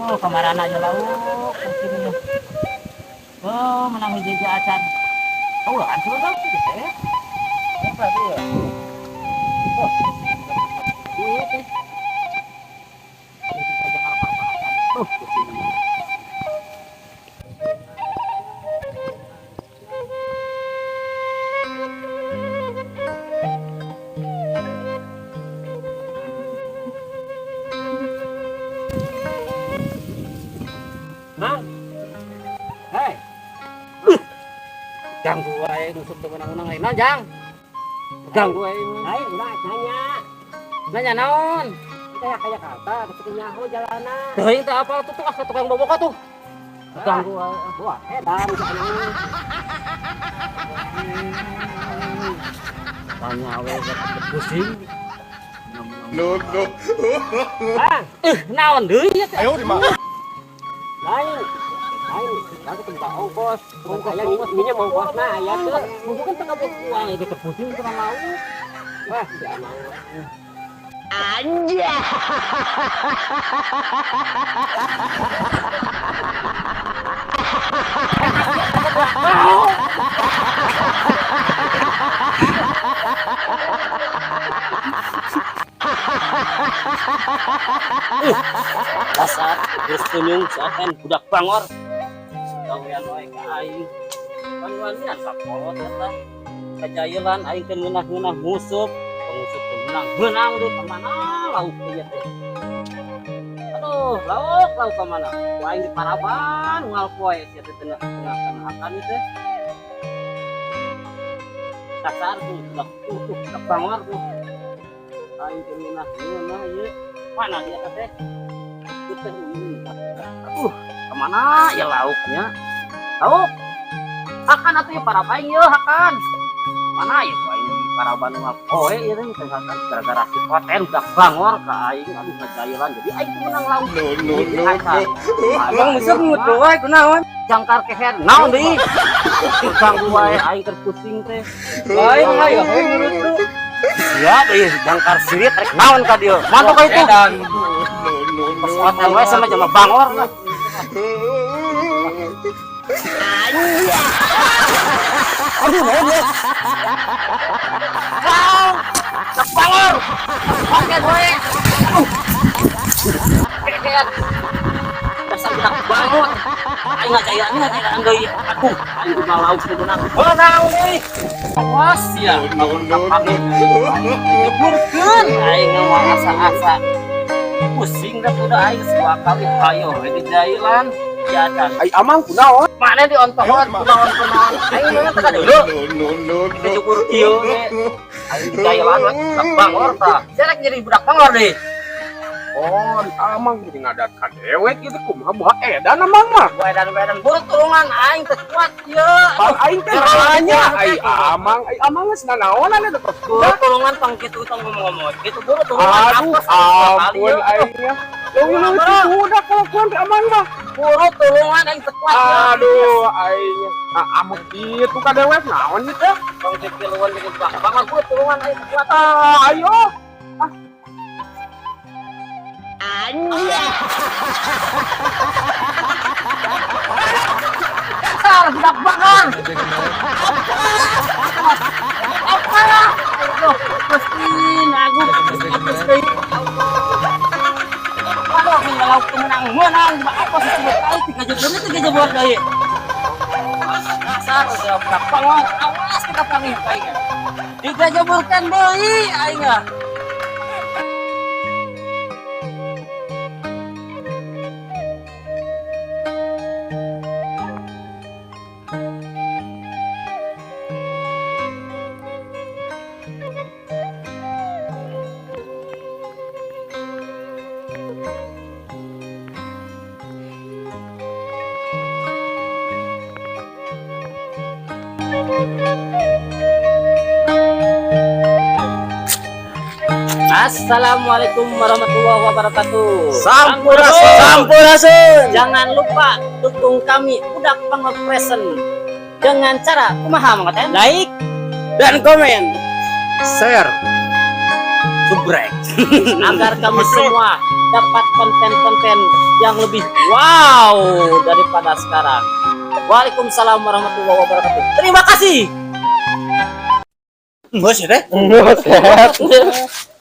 Oh, kamaran aja lauk sini. Oh, menang hiji acan. Oh, kan sudah tahu gitu ya. Apa dia? Oh. Ini. Kita jangan apa-apaan. Tuh, sini. Mang. Hei. Ganggu aja nusuk tuh menang-menang lain. Nah, Jang. Ganggu aja. Hai, enggak nanya. Nanya naon? Kayak kata, terus nyaho jalanan. Tuh, itu apa tuh tuh tukang boboka tuh. Ganggu aja. Wah, edan jangan. Tanya we pusing. No. Bang, Naon deui ya teh? Ayo di mana? lain. Lalu tempat ongkos. Kayak ini mau ongkos nah, ya tuh. Bukan tengah uang itu pusing tengah mau. Wah, jangan. Anja. Dasar terus tunjung seakan budak bangor. Gawean wae ka aing. Panwanian sapolot eta. Kajailan aing teh ngeunah-ngeunah musuh. Pengusuk teh menang deh kemana lauk teh teh. Aduh, lauk kemana? Ku aing di Paraban moal poe sia teh tengah akan teh. Dasar tuh budak bangor tuh. Aing teh ngeunah-ngeunah ieu. Mana dia teh? Kemana ya lauknya? Lauk akan atuh ya para bayi ya akan mana ya bayi para banu poe ya teh misalkan gara-gara si koten udah bangor ka aing aduh ngajailan jadi aing tuh menang lauk. No. Abang bisa mutu wae kunaon jangkar keher naon deui ganggu wae aing keur pusing teh lain ayo menurut lu ya deui jangkar sirit rek naon ka dieu mantuk ka itu koten wae sama jama bangor lah. Aduh, bangor, pakai gue. Kekean, dasar budak bangun. Ayo ngajayaan deui. Aduh, ayo udah lauk itu nang. Oh, naon deui. Awas ya, naon kapake. Jeburkeun aing ngomong asa-asa. Pusing dah udah aing dua kali hayo di jailan. Ya dan Ai amang kunaon? mana di ontohan kunaon aing mah teh dulu. No. Dicukur kieu ge. Aing di jailan we budak bangor tah. Selek jadi budak bangor deui. Oh, amang jadi ngadat ka dewek itu kumaha buah edan amang mah. Wedan buru tulungan aing teh kuat ieu. Bang aing teh nanya, ai amang geus nanaonan eta terus. Buru tulungan pang kitu tong ngomong-ngomong. Kitu buru tulungan Aduh, ampun aingnya. Leuwih budak kalakuan teh amang mah. Buru tulungan aing teh kuat. Aduh, aingnya. Amang kitu ka dewek naon ieu teh? Pang kiluan dengan budak bangor buru tulungan aing teh kuat. Ayo. Dasar budak bangor. Apa? Aduh, pusing aku. Aduh, kalau menang apa sih kali 3 jebur deui. Dasar udah budak bangor. Awas kita panggil aing. 3 jeburkan deui aing. Assalamualaikum warahmatullahi wabarakatuh. Sampurasun. Jangan lupa dukung kami Budak Bangor Present dengan cara kumaha mangkaten? Like Dan komen, share, gebrek agar kami semua dapat konten-konten yang lebih wow daripada sekarang. Waalaikumsalam warahmatullahi wabarakatuh. Terima kasih. Bos ya, Teh? Buset.